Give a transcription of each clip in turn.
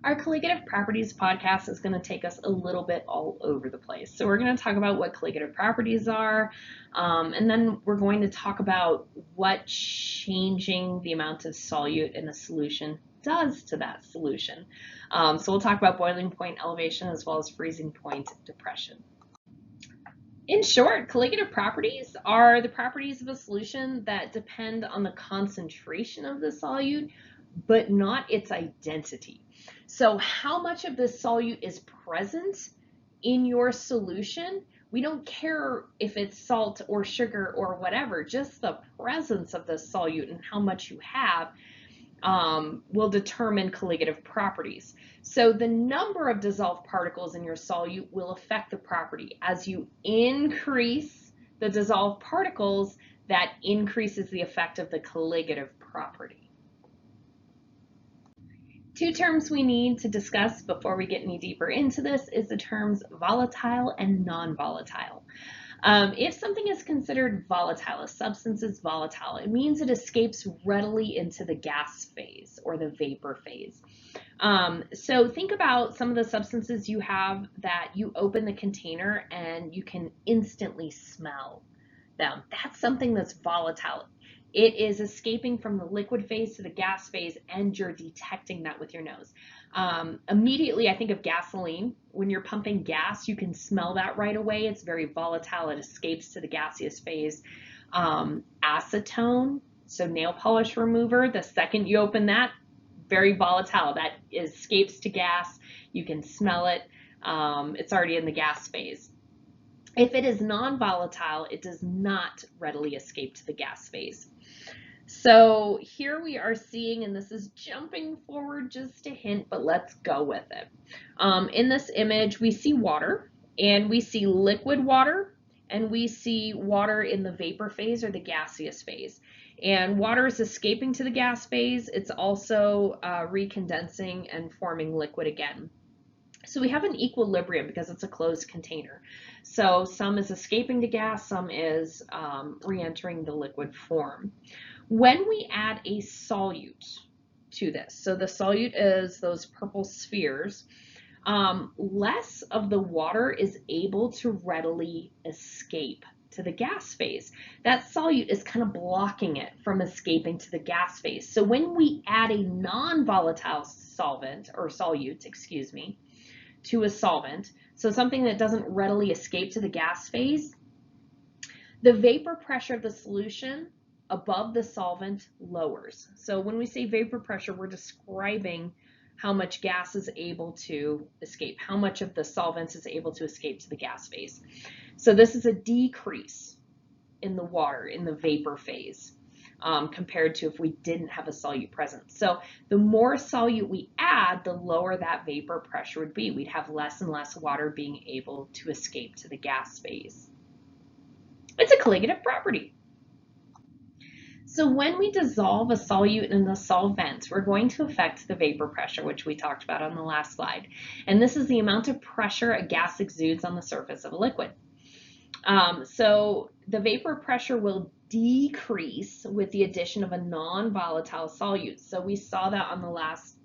Our Colligative Properties podcast is going to take us a little bit all over the place. So we're going to talk about what colligative properties are, and then we're going to talk about what changing the amount of solute in a solution does to that solution. So we'll talk about boiling point elevation as well as freezing point depression. In short, colligative properties are the properties of a solution that depend on the concentration of the solute, but not its identity. So how much of the solute is present in your solution? We don't care if it's salt or sugar or whatever, just the presence of the solute and how much you have will determine colligative properties. So the number of dissolved particles in your solute will affect the property. As you increase the dissolved particles, that increases the effect of the colligative property. Two terms we need to discuss before we get any deeper into this is the terms volatile and non-volatile. If something is considered volatile, a substance is volatile, it means it escapes readily into the gas phase or the vapor phase. So think about some of the substances you have that you open the container and you can instantly smell them. That's something that's volatile. It is escaping from the liquid phase to the gas phase, and you're detecting that with your nose. Immediately, I think of gasoline. When you're pumping gas, you can smell that right away. It's very volatile. It escapes to the gaseous phase. Acetone, so nail polish remover, the second you open that, very volatile. That escapes to gas. You can smell it. It's already in the gas phase. If it is non-volatile, it does not readily escape to the gas phase. So here we are seeing, and this is jumping forward just a hint, but let's go with it. In this image, we see water, and we see liquid water, and we see water in the vapor phase or the gaseous phase. And water is escaping to the gas phase. It's also recondensing and forming liquid again. So we have an equilibrium because it's a closed container. So some is escaping to gas, some is re-entering the liquid form. When we add a solute to this, so the solute is those purple spheres, less of the water is able to readily escape to the gas phase. That solute is kind of blocking it from escaping to the gas phase. So when we add a non-volatile solvent, or solute, excuse me, to a solvent, so something that doesn't readily escape to the gas phase, the vapor pressure of the solution above the solvent lowers. So when we say vapor pressure, we're describing how much gas is able to escape, how much of the solvent is able to escape to the gas phase. So this is a decrease in the water in the vapor phase compared to if we didn't have a solute present. So the more solute we add, the lower that vapor pressure would be. We'd have less and less water being able to escape to the gas phase. It's a colligative property. So when we dissolve a solute in the solvent, we're going to affect the vapor pressure, which we talked about on the last slide. And this is the amount of pressure a gas exudes on the surface of a liquid. So the vapor pressure will decrease with the addition of a non-volatile solute. So we saw that on the last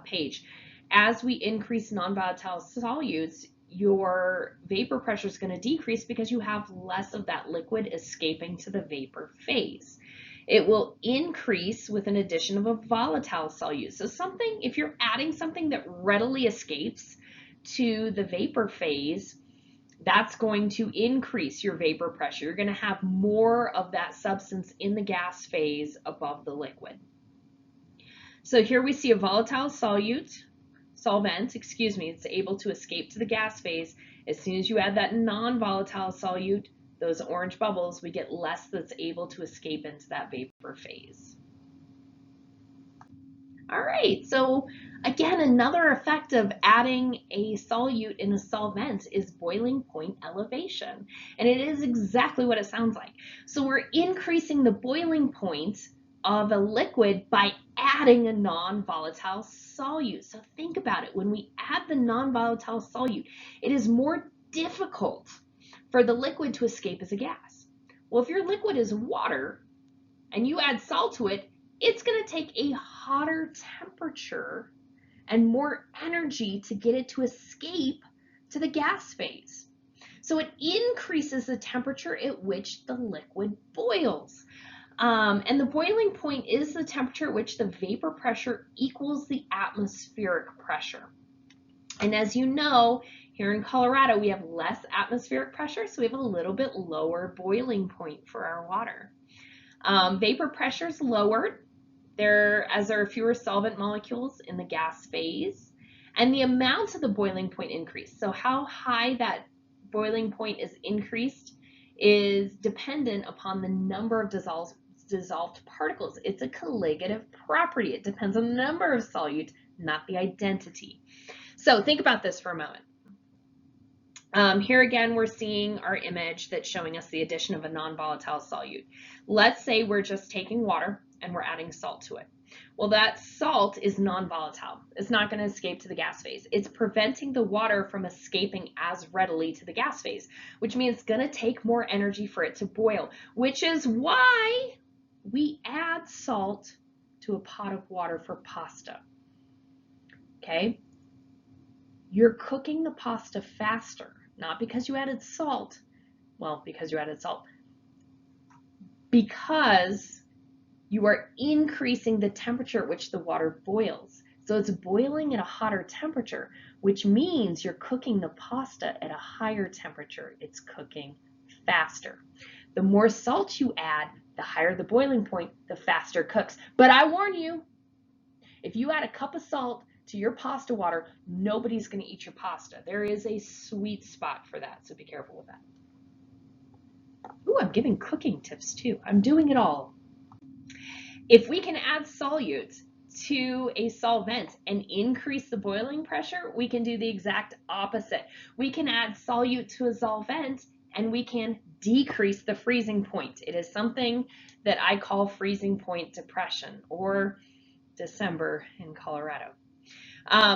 page. As we increase non-volatile solutes, your vapor pressure is going to decrease because you have less of that liquid escaping to the vapor phase. It will increase with an addition of a volatile solute. So something, if you're adding something that readily escapes to the vapor phase, that's going to increase your vapor pressure. You're going to have more of that substance in the gas phase above the liquid. So here we see a volatile solvent, it's able to escape to the gas phase. As soon as you add that non-volatile solute, those orange bubbles, we get less that's able to escape into that vapor phase. All right, so again, another effect of adding a solute in a solvent is boiling point elevation. And it is exactly what it sounds like. So we're increasing the boiling point of a liquid by adding a non-volatile solute. So think about it. When we add the non-volatile solute, it is more difficult for the liquid to escape as a gas. Well, if your liquid is water and you add salt to it, it's going to take a hotter temperature and more energy to get it to escape to the gas phase. So it increases the temperature at which the liquid boils. And the boiling point is the temperature at which the vapor pressure equals the atmospheric pressure. And as you know, here in Colorado, we have less atmospheric pressure, so we have a little bit lower boiling point for our water. Vapor pressure is lowered as there are fewer solvent molecules in the gas phase, and the amount of the boiling point increase. So how high that boiling point is increased is dependent upon the number of dissolved particles. It's a colligative property. It depends on the number of solute, not the identity. So think about this for a moment. Here again, we're seeing our image that's showing us the addition of a non-volatile solute. Let's say we're just taking water and we're adding salt to it. Well, that salt is non-volatile. It's not going to escape to the gas phase. It's preventing the water from escaping as readily to the gas phase, which means it's going to take more energy for it to boil, which is why we add salt to a pot of water for pasta. Okay? You're cooking the pasta faster, not because you added salt. Well, because you added salt. Because you are increasing the temperature at which the water boils. So it's boiling at a hotter temperature, which means you're cooking the pasta at a higher temperature. It's cooking faster. The more salt you add, the higher the boiling point, the faster it cooks. But I warn you, if you add a cup of salt to your pasta water, nobody's going to eat your pasta. There is a sweet spot for that, so be careful with that. Ooh, I'm giving cooking tips too. I'm doing it all. If we can add solutes to a solvent and increase the boiling pressure, we can do the exact opposite. We can add solute to a solvent and we can decrease the freezing point. It is something that I call freezing point depression, or December in Colorado.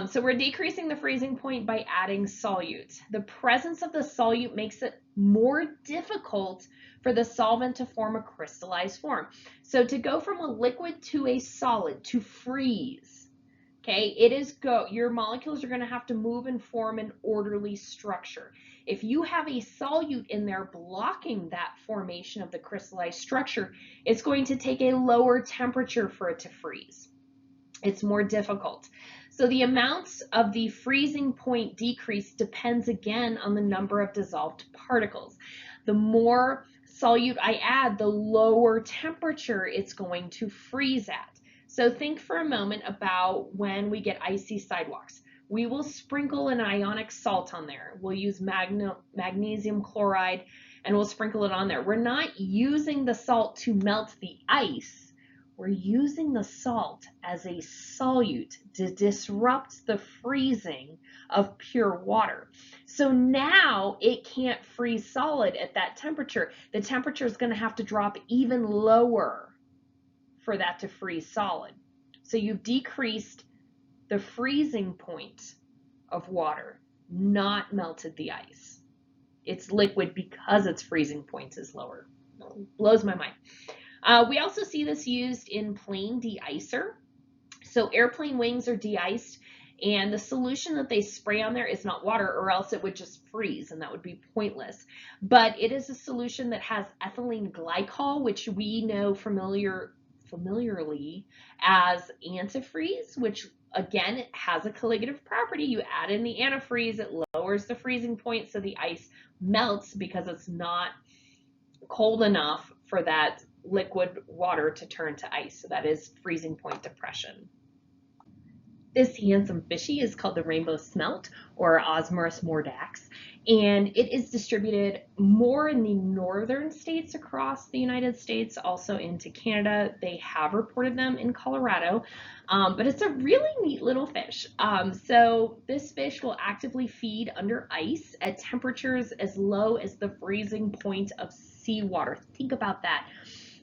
So we're decreasing the freezing point by adding solute. The presence of the solute makes it more difficult for the solvent to form a crystallized form. So to go from a liquid to a solid, to freeze, okay, your molecules are going to have to move and form an orderly structure. If you have a solute in there blocking that formation of the crystallized structure, it's going to take a lower temperature for it to freeze. It's more difficult. So the amounts of the freezing point decrease depends again on the number of dissolved particles. The more solute I add, the lower temperature it's going to freeze at. So think for a moment about when we get icy sidewalks. We will sprinkle an ionic salt on there. We'll use magnesium chloride and we'll sprinkle it on there. We're not using the salt to melt the ice. We're using the salt as a solute to disrupt the freezing of pure water. So now it can't freeze solid at that temperature. The temperature is going to have to drop even lower for that to freeze solid. So you've decreased the freezing point of water, not melted the ice. It's liquid because its freezing point is lower. Blows my mind. We also see this used in plane de-icer. So airplane wings are de-iced and the solution that they spray on there is not water, or else it would just freeze and that would be pointless. But it is a solution that has ethylene glycol, which we know familiarly as antifreeze, which again, it has a colligative property. You add in the antifreeze, it lowers the freezing point so the ice melts because it's not cold enough for that liquid water to turn to ice. So that is freezing point depression. This handsome fishy is called the rainbow smelt, or Osmorus mordax, and it is distributed more in the northern states across the United States, also into Canada. They have reported them in Colorado, but it's a really neat little fish. So this fish will actively feed under ice at temperatures as low as the freezing point of seawater. Think about that.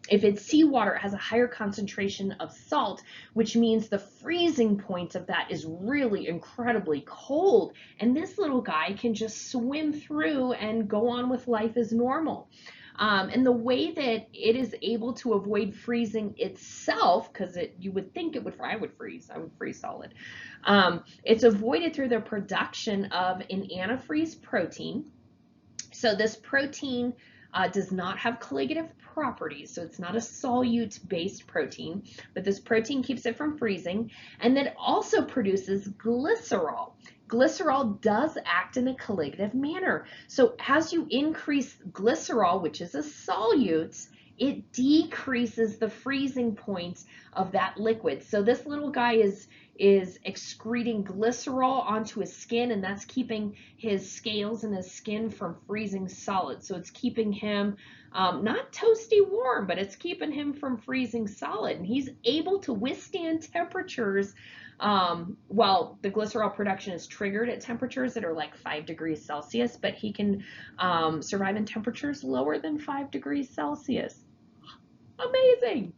If it's seawater, it has a higher concentration of salt, which means the freezing point of that is really incredibly cold. And this little guy can just swim through and go on with life as normal. And the way that it is able to avoid freezing itself, because you would think it would, I would freeze solid. It's avoided through the production of an antifreeze protein. So this protein does not have colligative properties, so it's not a solute-based protein, but this protein keeps it from freezing, and then also produces glycerol. Glycerol does act in a colligative manner. So as you increase glycerol, which is a solute, it decreases the freezing points of that liquid. So this little guy is excreting glycerol onto his skin, and that's keeping his scales and his skin from freezing solid. So it's keeping him not toasty warm, but it's keeping him from freezing solid. And he's able to withstand temperatures. Well, the glycerol production is triggered at temperatures that are like 5 degrees Celsius, but he can survive in temperatures lower than 5 degrees Celsius. Amazing.